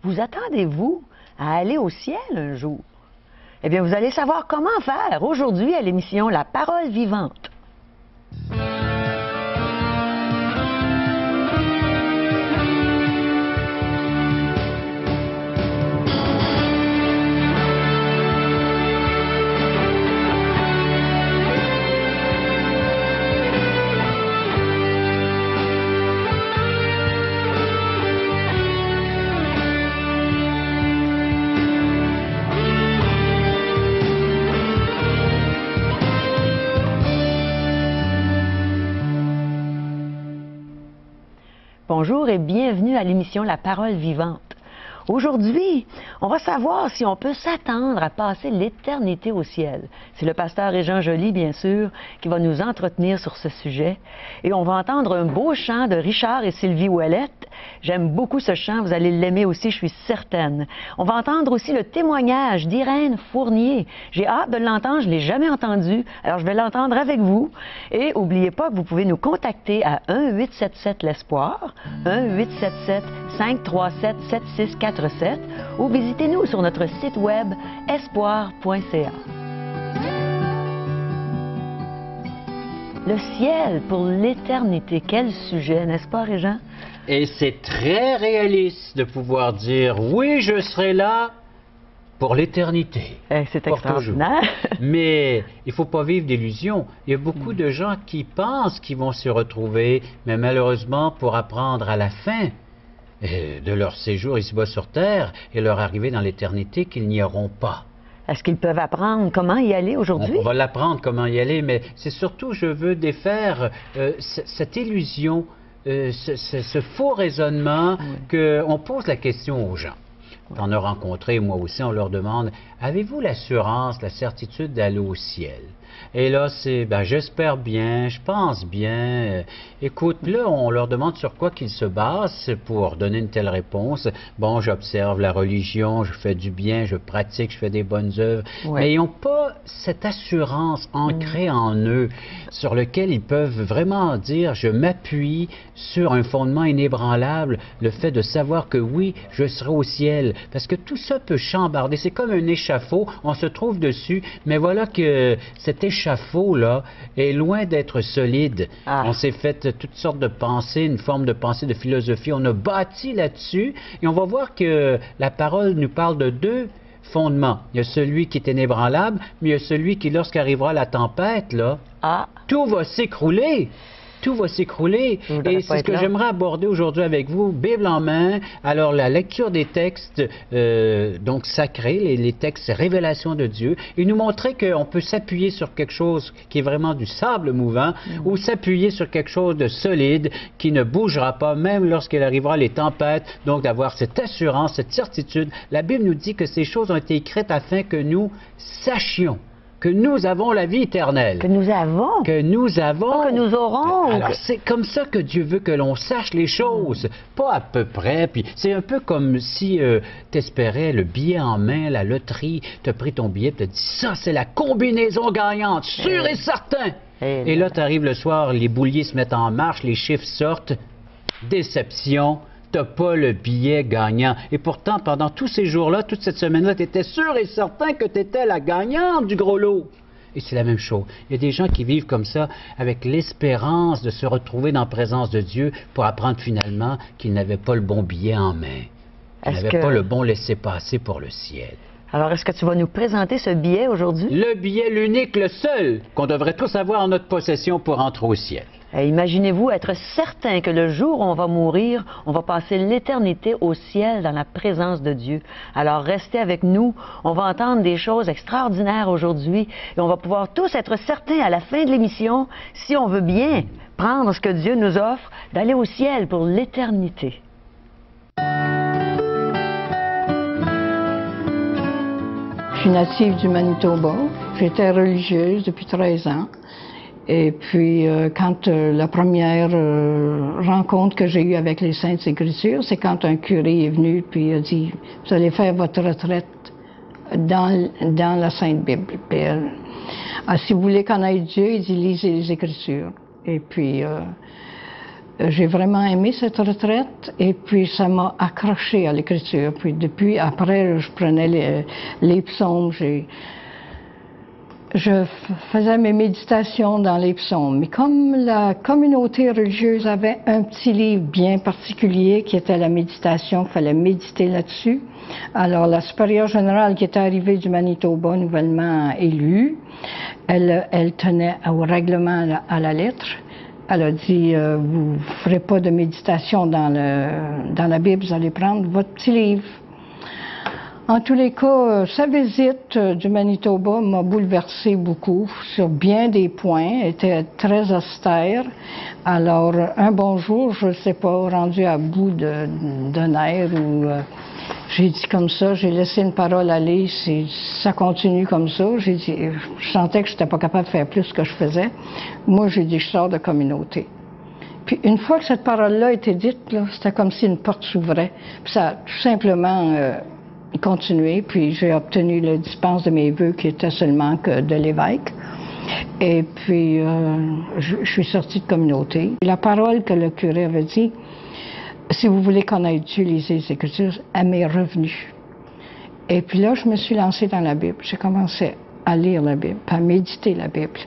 Vous attendez-vous à aller au ciel un jour? Eh bien, vous allez savoir comment faire aujourd'hui à l'émission La Parole vivante. Bonjour et bienvenue à l'émission La Parole vivante. Aujourd'hui, on va savoir si on peut s'attendre à passer l'éternité au ciel. C'est le pasteur Régent Joly, bien sûr, qui va nous entretenir sur ce sujet. Et on va entendre un beau chant de Richard et Sylvie Ouellette. J'aime beaucoup ce chant, vous allez l'aimer aussi, je suis certaine. On va entendre aussi le témoignage d'Irène Fournier. J'ai hâte de l'entendre, je ne l'ai jamais entendu, alors je vais l'entendre avec vous. Et n'oubliez pas que vous pouvez nous contacter à 1-877-l'Espoir, 1-877-537-7647 ou visitez-nous sur notre site web espoir.ca. Le ciel pour l'éternité, quel sujet, n'est-ce pas, Régent? Et c'est très réaliste de pouvoir dire, oui, je serai là pour l'éternité. C'est extraordinaire. Mais il ne faut pas vivre d'illusions. Il y a beaucoup de gens qui pensent qu'ils vont se retrouver, mais malheureusement, pour apprendre à la fin de leur séjour ici-bas sur Terre et leur arrivée dans l'éternité, qu'ils n'y auront pas. Est-ce qu'ils peuvent apprendre comment y aller aujourd'hui? On va l'apprendre comment y aller, mais c'est surtout, je veux défaire cette illusion, ce faux raisonnement qu'on pose la question aux gens. On a rencontré, moi aussi, on leur demande, avez-vous l'assurance, la certitude d'aller au ciel? Et là, c'est, j'espère bien, je pense bien. Écoute, là, on leur demande sur quoi qu'ils se basent pour donner une telle réponse. Bon, j'observe la religion, je fais du bien, je pratique, je fais des bonnes œuvres. Ouais. Mais ils n'ont pas cette assurance ancrée en eux sur lequel ils peuvent vraiment dire, je m'appuie sur un fondement inébranlable, le fait de savoir que oui, je serai au ciel. Parce que tout ça peut chambarder. C'est comme un échafaud, on se trouve dessus, mais voilà que cet échafaud-là est loin d'être solide. On s'est fait toutes sortes de pensées, une forme de pensée, de philosophie. On a bâti là-dessus et on va voir que la parole nous parle de deux fondements. Il y a celui qui est inébranlable, mais il y a celui qui, lorsqu'arrivera la tempête, là, tout va s'écrouler. Tout va s'écrouler. Et c'est ce que j'aimerais aborder aujourd'hui avec vous, Bible en main. Alors, la lecture des textes donc sacrés, les textes révélations de Dieu, et nous montrer qu'on peut s'appuyer sur quelque chose qui est vraiment du sable mouvant, ou s'appuyer sur quelque chose de solide qui ne bougera pas, même lorsqu'il arrivera les tempêtes. Donc, d'avoir cette assurance, cette certitude. La Bible nous dit que ces choses ont été écrites afin que nous sachions que nous avons la vie éternelle. Que nous avons. Que nous avons. Pas que nous aurons. Alors, c'est comme ça que Dieu veut que l'on sache les choses. Pas à peu près. Puis c'est un peu comme si tu espérais le billet en main, la loterie, tu as pris ton billet, tu as dit ça, c'est la combinaison gagnante, sûr et certain. Et là, tu arrives le soir, les bouliers se mettent en marche, les chiffres sortent. Déception. Tu n'as pas le billet gagnant. Et pourtant, pendant tous ces jours-là, toute cette semaine-là, tu étais sûr et certain que tu étais la gagnante du gros lot. Et c'est la même chose. Il y a des gens qui vivent comme ça, avec l'espérance de se retrouver dans la présence de Dieu pour apprendre finalement qu'ils n'avaient pas le bon billet en main. Qu'ils n'avaient pas le bon laissez-passer pour le ciel. Alors, est-ce que tu vas nous présenter ce billet aujourd'hui? Le billet, l'unique, le seul qu'on devrait tous avoir en notre possession pour entrer au ciel. Imaginez-vous être certain que le jour où on va mourir, on va passer l'éternité au ciel dans la présence de Dieu. Alors restez avec nous, on va entendre des choses extraordinaires aujourd'hui et on va pouvoir tous être certains à la fin de l'émission, si on veut bien prendre ce que Dieu nous offre, d'aller au ciel pour l'éternité. Je suis native du Manitoba, j'étais religieuse depuis 13 ans. Et puis, quand la première rencontre que j'ai eue avec les Saintes Écritures, c'est quand un curé est venu puis a dit « Vous allez faire votre retraite dans la Sainte Bible. » Puis, si vous voulez connaître Dieu, il dit « Lisez les Écritures. » Et puis, j'ai vraiment aimé cette retraite et puis ça m'a accroché à l'écriture. Puis depuis, après, je prenais les psaumes, je faisais mes méditations dans les psaumes. Mais comme la communauté religieuse avait un petit livre bien particulier qui était la méditation, il fallait méditer là-dessus. Alors la supérieure générale qui était arrivée du Manitoba, nouvellement élue, elle tenait au règlement à la lettre. Elle a dit, vous ne ferez pas de méditation dans la Bible, vous allez prendre votre petit livre. En tous les cas, sa visite du Manitoba m'a bouleversée beaucoup sur bien des points, elle était très austère. Alors, un bon jour, je ne sais pas, rendu à bout de nerfs, j'ai dit comme ça, j'ai laissé une parole aller, si ça continue comme ça, j'ai dit, je sentais que je n'étais pas capable de faire plus que je faisais. Moi, j'ai dit, je sors de communauté. Puis une fois que cette parole-là a été dite, c'était comme si une porte s'ouvrait. Puis ça a tout simplement continué, puis j'ai obtenu le dispense de mes vœux qui était seulement que de l'évêque. Et puis, je suis sortie de communauté. La parole que le curé avait dit, si vous voulez connaître Dieu, lisez les Écritures, elle m'est revenue. Et puis là, je me suis lancée dans la Bible. J'ai commencé à lire la Bible, à méditer la Bible.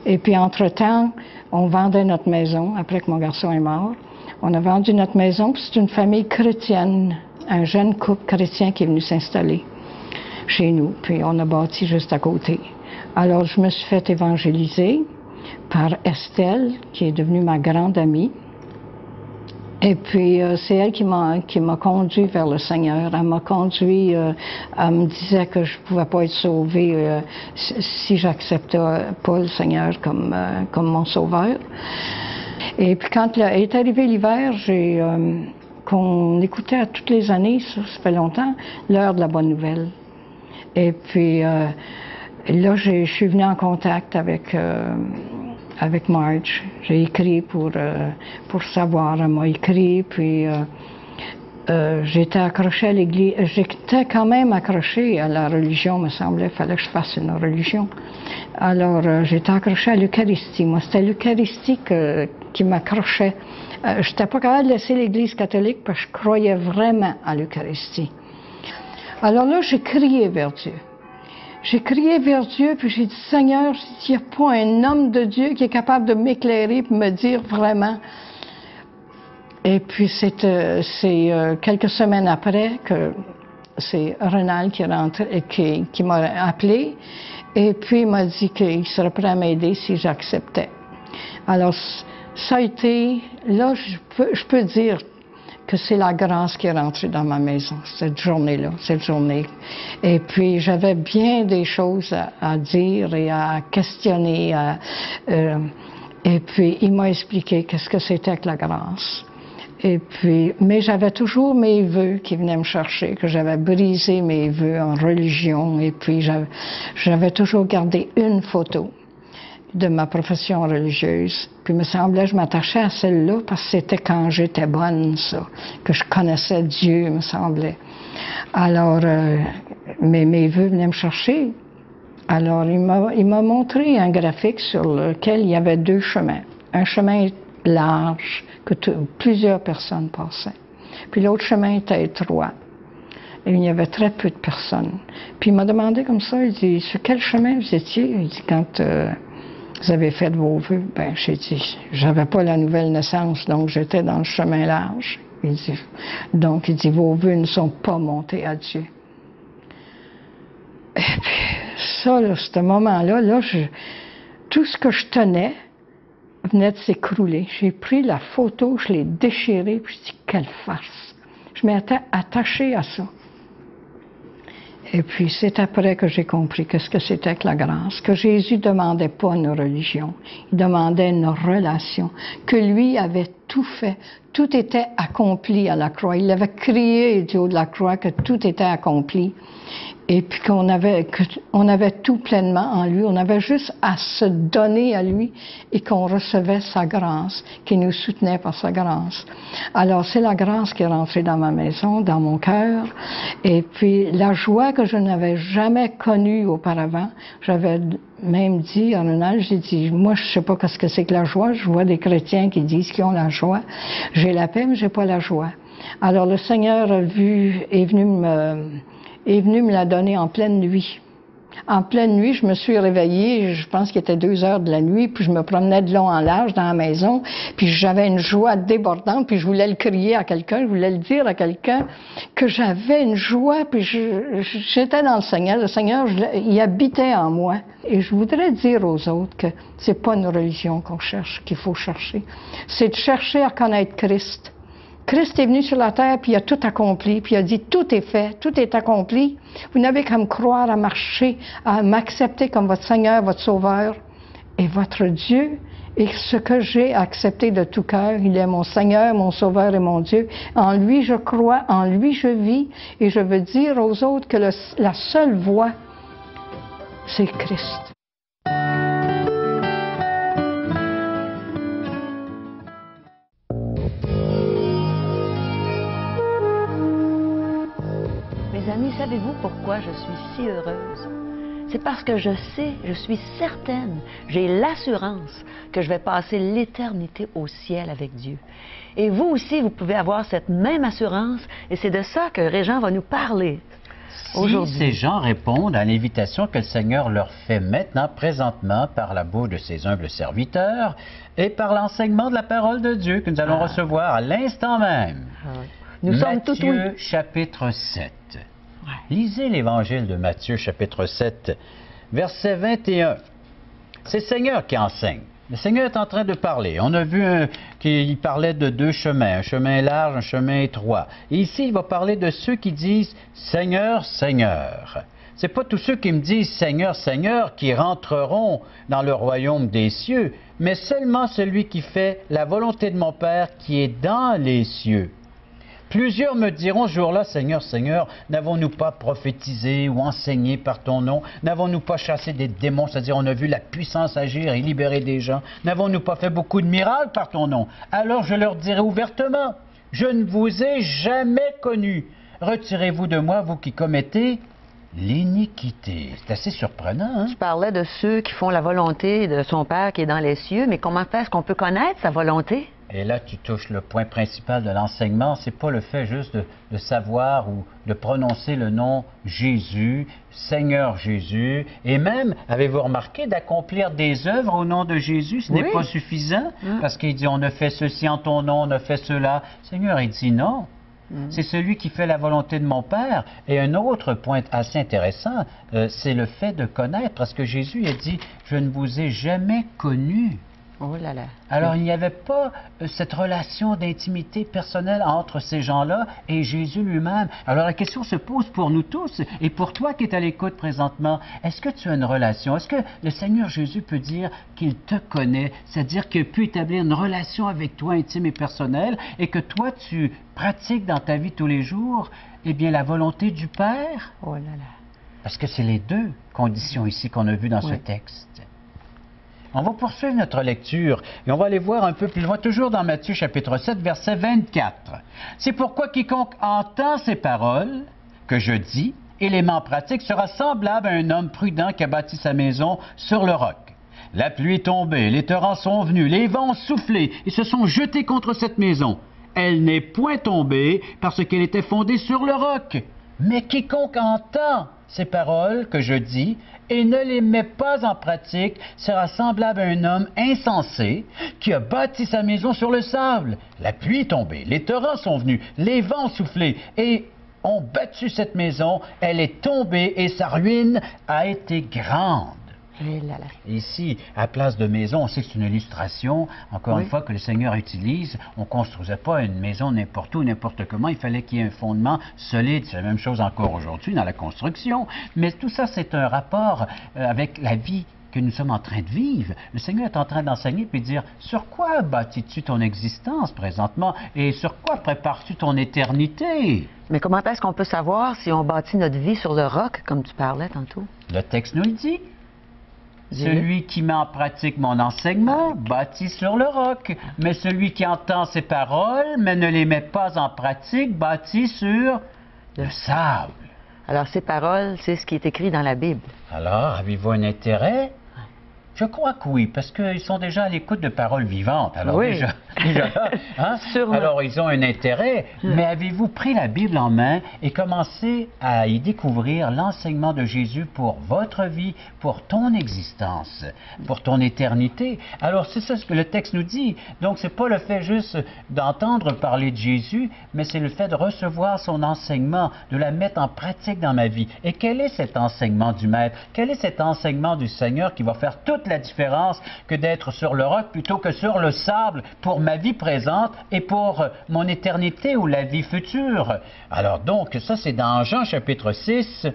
Et puis, entre-temps, on vendait notre maison, après que mon garçon est mort. On a vendu notre maison, puis c'est une famille chrétienne, un jeune couple chrétien qui est venu s'installer chez nous, puis on a bâti juste à côté. Alors, je me suis fait évangéliser par Estelle, qui est devenue ma grande amie. Et puis, c'est elle qui m'a conduit vers le Seigneur. Elle m'a conduit, elle me disait que je ne pouvais pas être sauvée si j'acceptais pas le Seigneur comme mon sauveur. Et puis, quand est arrivé l'hiver, qu'on écoutait à toutes les années, ça fait longtemps, l'heure de la bonne nouvelle. Et puis, là, je suis venue en contact avec Marge. J'ai écrit pour savoir, elle m'a écrit, puis j'étais accrochée à l'Église. J'étais quand même accrochée à la religion, me semblait, il fallait que je fasse une religion. Alors, j'étais accrochée à l'Eucharistie. Moi, c'était l'Eucharistie qui m'accrochait. Je n'étais pas capable de laisser l'Église catholique parce que je croyais vraiment à l'Eucharistie. Alors là, j'ai crié vers Dieu. J'ai crié vers Dieu, puis j'ai dit, Seigneur, il n'y a pas un homme de Dieu qui est capable de m'éclairer et me dire vraiment. Et puis c'est quelques semaines après que c'est Renal qui est rentré, qui m'a appelé, et puis il m'a dit qu'il serait prêt à m'aider si j'acceptais. Alors, ça a été, là, je peux dire que c'est la grâce qui est rentrée dans ma maison, cette journée-là, cette journée. Et puis, j'avais bien des choses à dire et à questionner. Et puis, il m'a expliqué qu'est-ce que c'était que la grâce. Et puis, mais j'avais toujours mes vœux qui venaient me chercher, que j'avais brisé mes vœux en religion. Et puis, j'avais toujours gardé une photo de ma profession religieuse. Puis, il me semblait, je m'attachais à celle-là parce que c'était quand j'étais bonne, ça, que je connaissais Dieu, il me semblait. Alors, mes vœux venaient me chercher. Alors, il m'a montré un graphique sur lequel il y avait deux chemins. Un chemin large, que plusieurs personnes passaient. Puis l'autre chemin était étroit. Et il y avait très peu de personnes. Puis il m'a demandé comme ça, il dit, sur quel chemin vous étiez? Il dit, quand vous avez fait vos vœux, ben j'ai dit, j'avais pas la nouvelle naissance, donc j'étais dans le chemin large. Il dit, vos vœux ne sont pas montés à Dieu. Et puis ça, là, ce moment-là, tout ce que je tenais venait de s'écrouler. J'ai pris la photo, je l'ai déchirée, puis je dis, quelle farce. Je m'étais attachée à ça. Et puis, c'est après que j'ai compris qu'est-ce que c'était que la grâce, que Jésus ne demandait pas une religion, il demandait une relation, que lui avait tout fait, tout était accompli à la croix. Il avait crié du haut de la croix que tout était accompli. Et puis qu'on avait tout pleinement en lui, on avait juste à se donner à lui et qu'on recevait sa grâce, qui nous soutenait par sa grâce. Alors c'est la grâce qui est rentrée dans ma maison, dans mon cœur, et puis la joie que je n'avais jamais connue auparavant, j'avais même dit, Ronald, j'ai dit, moi, je sais pas qu'est-ce que c'est que la joie. Je vois des chrétiens qui disent qu'ils ont la joie. J'ai la paix, mais j'ai pas la joie. Alors, le Seigneur est venu me la donner en pleine nuit. En pleine nuit, je me suis réveillée, je pense qu'il était 2 heures de la nuit, puis je me promenais de long en large dans la maison, puis j'avais une joie débordante, puis je voulais le crier à quelqu'un, je voulais le dire à quelqu'un que j'avais une joie, puis j'étais dans le Seigneur, il habitait en moi. Et je voudrais dire aux autres que c'est pas une religion qu'on cherche, qu'il faut chercher, c'est de chercher à connaître Christ. Christ est venu sur la terre, puis il a tout accompli, puis il a dit, tout est fait, tout est accompli. Vous n'avez qu'à me croire, à marcher, à m'accepter comme votre Seigneur, votre Sauveur et votre Dieu. Et ce que j'ai accepté de tout cœur, il est mon Seigneur, mon Sauveur et mon Dieu. En lui je crois, en lui je vis, et je veux dire aux autres que la seule voie, c'est Christ. Mes amis, savez-vous pourquoi je suis si heureuse? C'est parce que je sais, je suis certaine, j'ai l'assurance que je vais passer l'éternité au ciel avec Dieu. Et vous aussi, vous pouvez avoir cette même assurance, et c'est de ça que Régent va nous parler aujourd'hui. Si ces gens répondent à l'invitation que le Seigneur leur fait maintenant, présentement, par la bouche de ses humbles serviteurs, et par l'enseignement de la parole de Dieu que nous allons recevoir à l'instant même. Nous sommes tout oui. Matthieu, chapitre 7. Lisez l'Évangile de Matthieu, chapitre 7, verset 21. C'est le Seigneur qui enseigne. Le Seigneur est en train de parler. On a vu qu'il parlait de 2 chemins, un chemin large, un chemin étroit. Et ici, il va parler de ceux qui disent « Seigneur, Seigneur ». Ce n'est pas tous ceux qui me disent « Seigneur, Seigneur » qui rentreront dans le royaume des cieux, mais seulement celui qui fait la volonté de mon Père qui est dans les cieux. Plusieurs me diront ce jour-là, Seigneur, Seigneur, n'avons-nous pas prophétisé ou enseigné par ton nom? N'avons-nous pas chassé des démons, c'est-à-dire on a vu la puissance agir et libérer des gens? N'avons-nous pas fait beaucoup de miracles par ton nom? Alors je leur dirai ouvertement, je ne vous ai jamais connu. Retirez-vous de moi, vous qui commettez l'iniquité. C'est assez surprenant, hein? Tu parlais de ceux qui font la volonté de son Père qui est dans les cieux, mais comment est-ce qu'on peut connaître sa volonté? Et là, tu touches le point principal de l'enseignement, c'est pas le fait juste de savoir ou de prononcer le nom Jésus, Seigneur Jésus, et même, avez-vous remarqué, d'accomplir des œuvres au nom de Jésus, ce n'est pas suffisant, parce qu'il dit, on a fait ceci en ton nom, on a fait cela. Seigneur, il dit non. C'est celui qui fait la volonté de mon Père. Et un autre point assez intéressant, c'est le fait de connaître, parce que Jésus a dit, je ne vous ai jamais connu. Oh là là. Alors, il n'y avait pas cette relation d'intimité personnelle entre ces gens-là et Jésus lui-même. Alors, la question se pose pour nous tous et pour toi qui es à l'écoute présentement. Est-ce que tu as une relation? Est-ce que le Seigneur Jésus peut dire qu'il te connaît, c'est-à-dire qu'il peut établir une relation avec toi intime et personnelle et que toi, tu pratiques dans ta vie tous les jours, eh bien, la volonté du Père? Oh là là. Parce que c'est les 2 conditions ici qu'on a vues dans ce texte. On va poursuivre notre lecture et on va aller voir un peu plus loin, toujours dans Matthieu chapitre 7, verset 24. C'est pourquoi quiconque entend ces paroles que je dis et les met en pratique sera semblable à un homme prudent qui a bâti sa maison sur le roc. La pluie est tombée, les torrents sont venus, les vents ont soufflé et se sont jetés contre cette maison. Elle n'est point tombée parce qu'elle était fondée sur le roc. Mais quiconque entend ces paroles que je dis et ne les met pas en pratique sera semblable à un homme insensé qui a bâti sa maison sur le sable. La pluie est tombée, les torrents sont venus, les vents ont soufflé et ont battu cette maison. Elle est tombée et sa ruine a été grande. Ici, à place de maison, on sait que c'est une illustration, encore une fois, que le Seigneur utilise. On ne construisait pas une maison n'importe où, n'importe comment. Il fallait qu'il y ait un fondement solide. C'est la même chose encore aujourd'hui dans la construction. Mais tout ça, c'est un rapport avec la vie que nous sommes en train de vivre. Le Seigneur est en train d'enseigner puis de dire, sur quoi bâtis-tu ton existence présentement et sur quoi prépares-tu ton éternité? Mais comment est-ce qu'on peut savoir si on bâtit notre vie sur le roc, comme tu parlais tantôt? Le texte nous le dit. Celui qui met en pratique mon enseignement bâtit sur le roc, mais celui qui entend ces paroles, mais ne les met pas en pratique, bâtit sur le sable. Alors, ces paroles, c'est ce qui est écrit dans la Bible. Alors, avez-vous un intérêt Je crois que oui, parce qu'ils sont déjà à l'écoute de paroles vivantes. Alors Oui. déjà là, hein? Sûrement. Alors ils ont un intérêt, mais avez-vous pris la Bible en main et commencé à y découvrir l'enseignement de Jésus pour votre vie, pour ton existence, pour ton éternité? Alors c'est ça ce que le texte nous dit. Donc c'est pas le fait juste d'entendre parler de Jésus, mais c'est le fait de recevoir son enseignement, de la mettre en pratique dans ma vie. Et quel est cet enseignement du Maître? Quel est cet enseignement du Seigneur qui va faire toute la différence que d'être sur le roc plutôt que sur le sable pour ma vie présente et pour mon éternité ou la vie future? Alors donc, ça c'est dans Jean chapitre 6,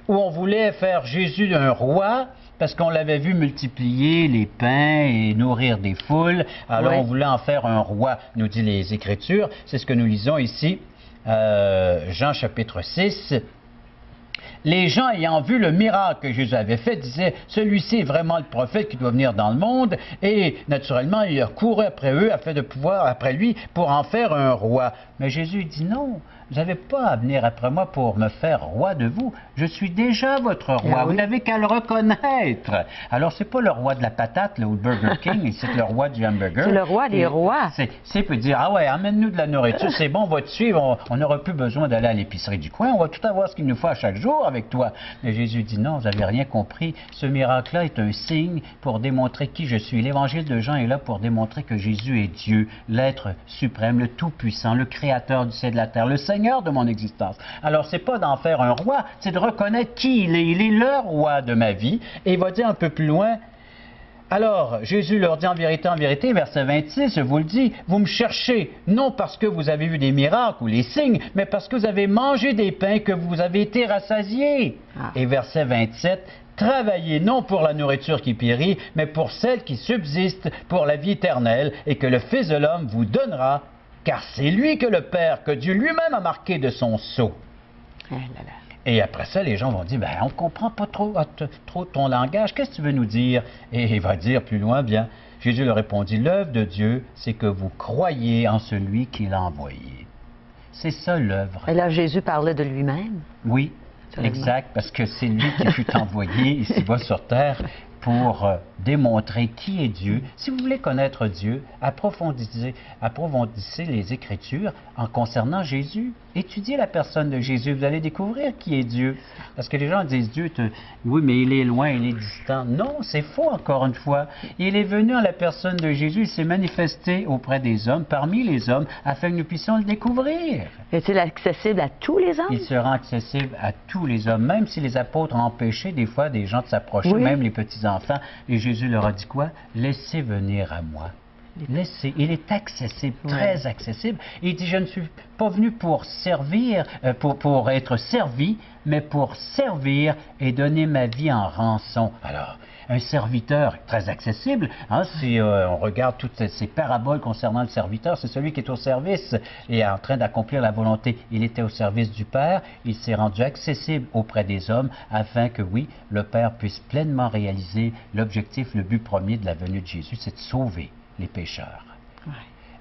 où on voulait faire Jésus un roi, parce qu'on l'avait vu multiplier les pains et nourrir des foules. Alors on voulait en faire un roi, nous dit les Écritures. C'est ce que nous lisons ici, Jean chapitre 6. Les gens ayant vu le miracle que Jésus avait fait disaient « Celui-ci est vraiment le prophète qui doit venir dans le monde. » Et naturellement, il a couru après eux afin de pouvoir, après lui, pour en faire un roi. Mais Jésus dit « Non, vous n'avez pas à venir après moi pour me faire roi de vous. Je suis déjà votre roi. Vous n'avez qu'à le reconnaître. » Alors, c'est pas le roi de la patate, là, ou le Burger King, c'est le roi du hamburger. C'est le roi des rois. C'est peut dire « Ah ouais, amène-nous de la nourriture, c'est bon, on va te suivre, on n'aura plus besoin d'aller à l'épicerie du coin, on va tout avoir ce qu'il nous faut à chaque jour avec toi. » Mais Jésus dit « Non, vous n'avez rien compris. Ce miracle-là est un signe pour démontrer qui je suis. » L'évangile de Jean est là pour démontrer que Jésus est Dieu, l'être suprême, le Tout-Puissant, le Créateur du ciel et de la terre, le Seigneur de mon existence. Alors, c'est pas d'en faire un roi, c'est de reconnaître qui il est. Il est le roi de ma vie. Et il va dire un peu plus loin, alors, Jésus leur dit en vérité, verset 26, je vous le dis, vous me cherchez, non parce que vous avez vu des miracles ou les signes, mais parce que vous avez mangé des pains, que vous avez été rassasiés. Et verset 27, travaillez non pour la nourriture qui périt, mais pour celle qui subsiste, pour la vie éternelle, et que le Fils de l'homme vous donnera, car c'est lui que le Père, que Dieu lui-même a marqué de son sceau. Et après ça, les gens vont dire, on ne comprend pas trop ton langage, qu'est-ce que tu veux nous dire? Et il va dire plus loin, bien, Jésus leur répondit, l'œuvre de Dieu, c'est que vous croyez en celui qui l'a envoyé. C'est ça l'œuvre. Et là, Jésus parlait de lui-même. Oui, exact, parce que c'est lui qui fut envoyé ici-bas sur terre pour démontrer qui est Dieu. Si vous voulez connaître Dieu, approfondissez les Écritures en concernant Jésus. Étudiez la personne de Jésus, vous allez découvrir qui est Dieu. Parce que les gens disent Dieu, oui, mais il est loin, il est distant. Non, c'est faux encore une fois. Il est venu en la personne de Jésus, il s'est manifesté auprès des hommes, parmi les hommes, afin que nous puissions le découvrir. Est-il accessible à tous les hommes? Il se rend accessible à tous les hommes, même si les apôtres ont empêché des fois des gens de s'approcher, même les petits-enfants. Et Jésus leur a dit quoi? Laissez venir à moi. Laissez. Il est accessible, très accessible. Il dit, je ne suis pas venu pour servir, pour être servi, mais pour servir et donner ma vie en rançon. Alors, un serviteur très accessible, hein, si on regarde toutes ces paraboles concernant le serviteur, c'est celui qui est au service et en train d'accomplir la volonté. Il était au service du Père, il s'est rendu accessible auprès des hommes afin que, oui, le Père puisse pleinement réaliser l'objectif, le but premier de la venue de Jésus, c'est de sauver les pécheurs.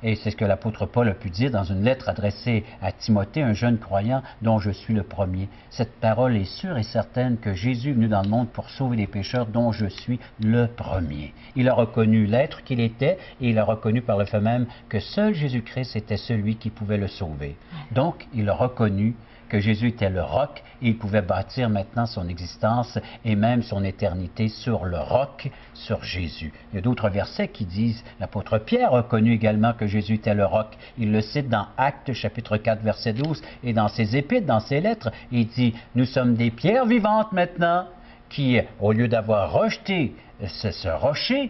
Et c'est ce que l'apôtre Paul a pu dire dans une lettre adressée à Timothée, un jeune croyant dont je suis le premier. Cette parole est sûre et certaine que Jésus est venu dans le monde pour sauver les pécheurs dont je suis le premier. Il a reconnu l'être qu'il était et il a reconnu par le fait même que seul Jésus-Christ était celui qui pouvait le sauver. Donc, il a reconnu que Jésus était le roc et il pouvait bâtir maintenant son existence et même son éternité sur le roc, sur Jésus. Il y a d'autres versets qui disent, l'apôtre Pierre a reconnu également que Jésus était le roc. Il le cite dans Actes chapitre 4 verset 12 et dans ses épîtres, dans ses lettres, il dit, nous sommes des pierres vivantes maintenant qui, au lieu d'avoir rejeté ce rocher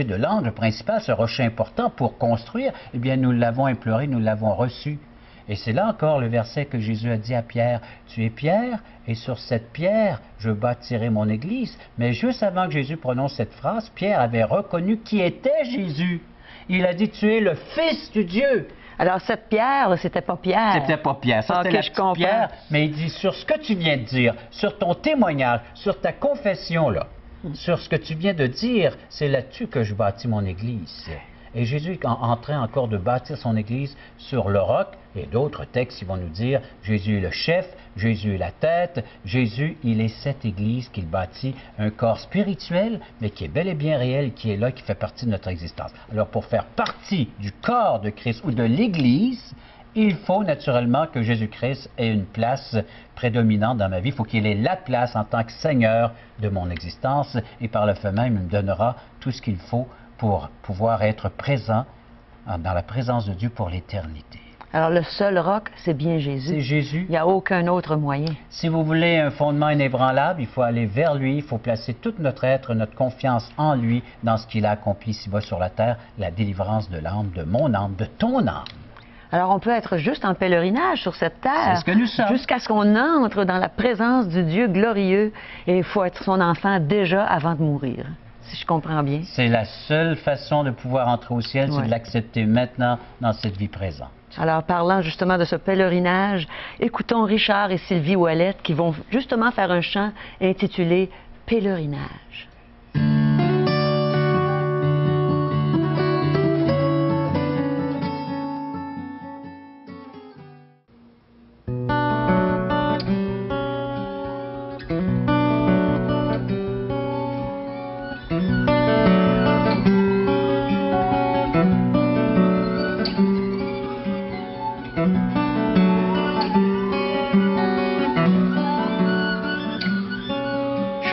de l'angle principal, ce rocher important pour construire, eh bien nous l'avons imploré, nous l'avons reçu. Et c'est là encore le verset que Jésus a dit à Pierre, « Tu es Pierre, et sur cette pierre, je bâtirai mon Église. » Mais juste avant que Jésus prononce cette phrase, Pierre avait reconnu qui était Jésus. Il a dit, « Tu es le Fils de Dieu. » Alors, cette pierre, c'était pas Pierre. C'était pas Pierre. Ça, c'était la petite pierre. Mais il dit, sur ce que tu viens de dire, sur ton témoignage, sur ta confession, là, sur ce que tu viens de dire, c'est là-dessus que je bâtis mon Église. Et Jésus est en train encore de bâtir son Église sur le roc. Et d'autres textes, ils vont nous dire, Jésus est le chef, Jésus est la tête, Jésus, il est cette Église qu'il bâtit, un corps spirituel, mais qui est bel et bien réel, qui est là, qui fait partie de notre existence. Alors, pour faire partie du corps de Christ ou de l'Église, il faut naturellement que Jésus-Christ ait une place prédominante dans ma vie. Il faut qu'il ait la place en tant que Seigneur de mon existence et par le fait même, il me donnera tout ce qu'il faut pour pouvoir être présent dans la présence de Dieu pour l'éternité. Alors, le seul roc, c'est bien Jésus. C'est Jésus. Il n'y a aucun autre moyen. Si vous voulez un fondement inébranlable, il faut aller vers lui, il faut placer tout notre être, notre confiance en lui, dans ce qu'il a accompli ici-bas sur la terre, la délivrance de l'âme, de mon âme, de ton âme. Alors, on peut être juste en pèlerinage sur cette terre. C'est ce que nous sommes. Jusqu'à ce qu'on entre dans la présence du Dieu glorieux. Et il faut être son enfant déjà avant de mourir, si je comprends bien. C'est la seule façon de pouvoir entrer au ciel, c'est Ouais. de l'accepter maintenant dans cette vie présente. Alors, parlant justement de ce pèlerinage, écoutons Richard et Sylvie Ouellette qui vont justement faire un chant intitulé « Pèlerinage ».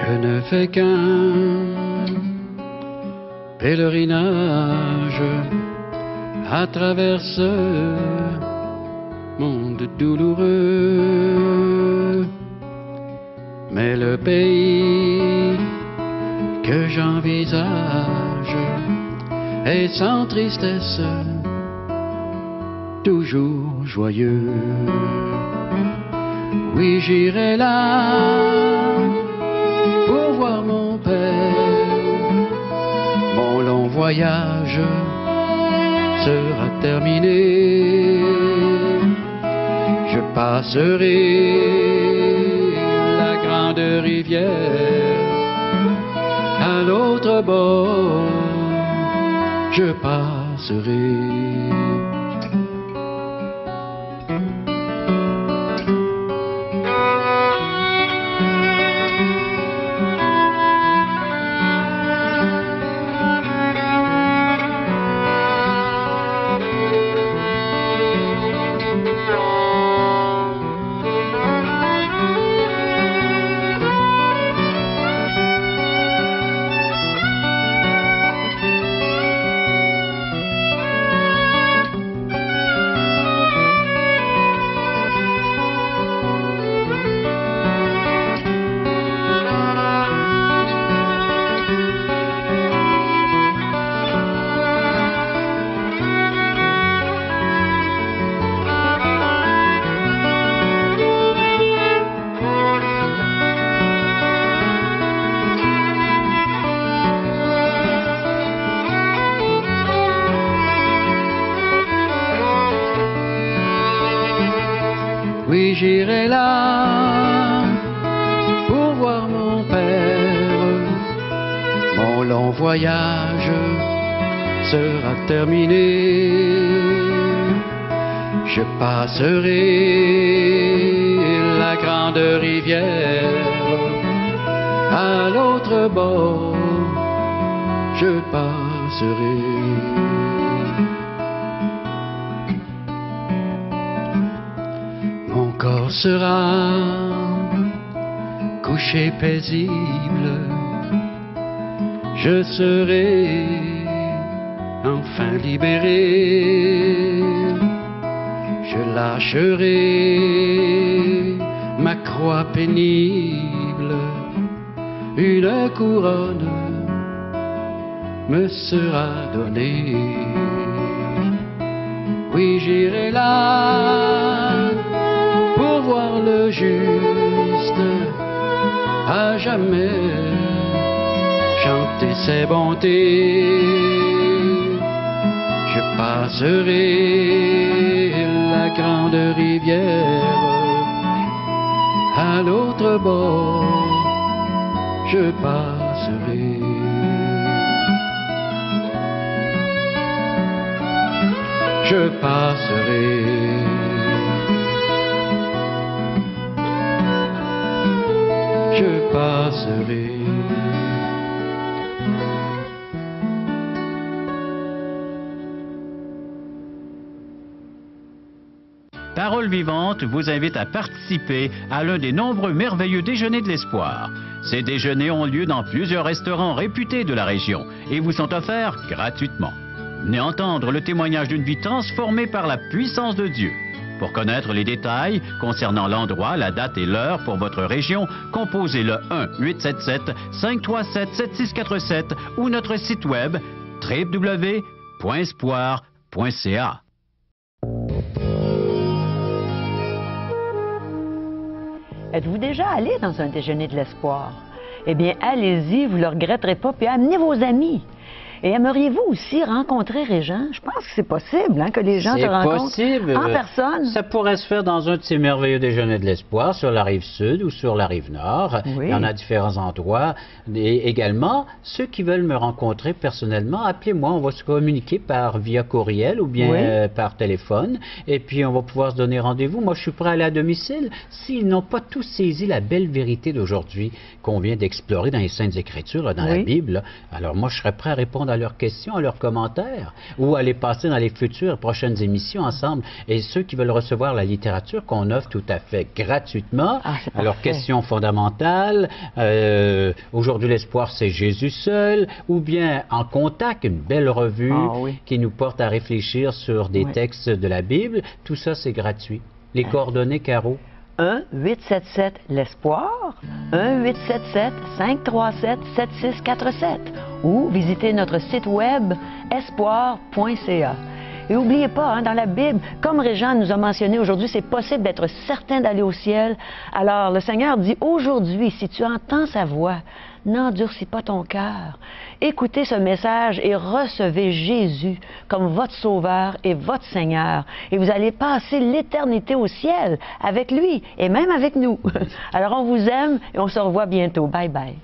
Je ne fais qu'un pèlerinage à travers ce monde douloureux. Mais le pays que j'envisage est sans tristesse, toujours joyeux. Oui, j'irai là pour voir mon père. Mon long voyage sera terminé. Je passerai la grande rivière. À l'autre bord, je passerai. Oui, j'irai là pour voir mon père. Mon long voyage sera terminé. Je passerai la grande rivière. À l'autre bord, je passerai. Mon corps sera couché paisible. Je serai enfin libéré. Je lâcherai ma croix pénible. Une couronne me sera donnée. Oui, j'irai là pour voir le juste à jamais chanter ses bontés. Je passerai la grande rivière. À l'autre bord, je passerai. je passerai. Je passerai. Parole vivante vous invite à participer à l'un des nombreux merveilleux déjeuners de l'espoir. Ces déjeuners ont lieu dans plusieurs restaurants réputés de la région et vous sont offerts gratuitement. Venez entendre le témoignage d'une vie transformée par la puissance de Dieu. Pour connaître les détails concernant l'endroit, la date et l'heure pour votre région, composez le 1-877-537-7647 ou notre site web www.espoir.ca. Êtes-vous déjà allé dans un déjeuner de l'espoir? Eh bien, allez-y, vous ne le regretterez pas, puis amenez vos amis. Et aimeriez-vous aussi rencontrer Régent? Je pense que c'est possible, hein, que les gens se rencontrent en personne. Ça pourrait se faire dans un de ces merveilleux déjeuners de l'espoir, sur la rive sud ou sur la rive nord. Oui. Il y en a différents endroits. Et également, ceux qui veulent me rencontrer personnellement, appelez-moi. On va se communiquer via courriel ou bien par téléphone. Et puis, on va pouvoir se donner rendez-vous. Moi, je suis prêt à aller à domicile s'ils n'ont pas tous saisi la belle vérité d'aujourd'hui qu'on vient d'explorer dans les Saintes Écritures, là, dans la Bible. Là. Alors, moi, je serais prêt à répondre à leurs questions, à leurs commentaires, ou à les passer dans les futures prochaines émissions ensemble. Et ceux qui veulent recevoir la littérature qu'on offre tout à fait gratuitement, à leurs questions fondamentales, aujourd'hui l'espoir c'est Jésus seul, ou bien En contact, une belle revue qui nous porte à réfléchir sur des textes de la Bible, tout ça c'est gratuit. Les coordonnées, Caro? 1-877-l'Espoir, 1-877-537-7647 ou visitez notre site web espoir.ca. Et n'oubliez pas, hein, dans la Bible, comme Régent nous a mentionné aujourd'hui, c'est possible d'être certain d'aller au ciel. Alors, le Seigneur dit aujourd'hui, si tu entends sa voix, n'endurcis pas ton cœur. Écoutez ce message et recevez Jésus comme votre Sauveur et votre Seigneur. Et vous allez passer l'éternité au ciel avec lui et même avec nous. Alors, on vous aime et on se revoit bientôt. Bye bye.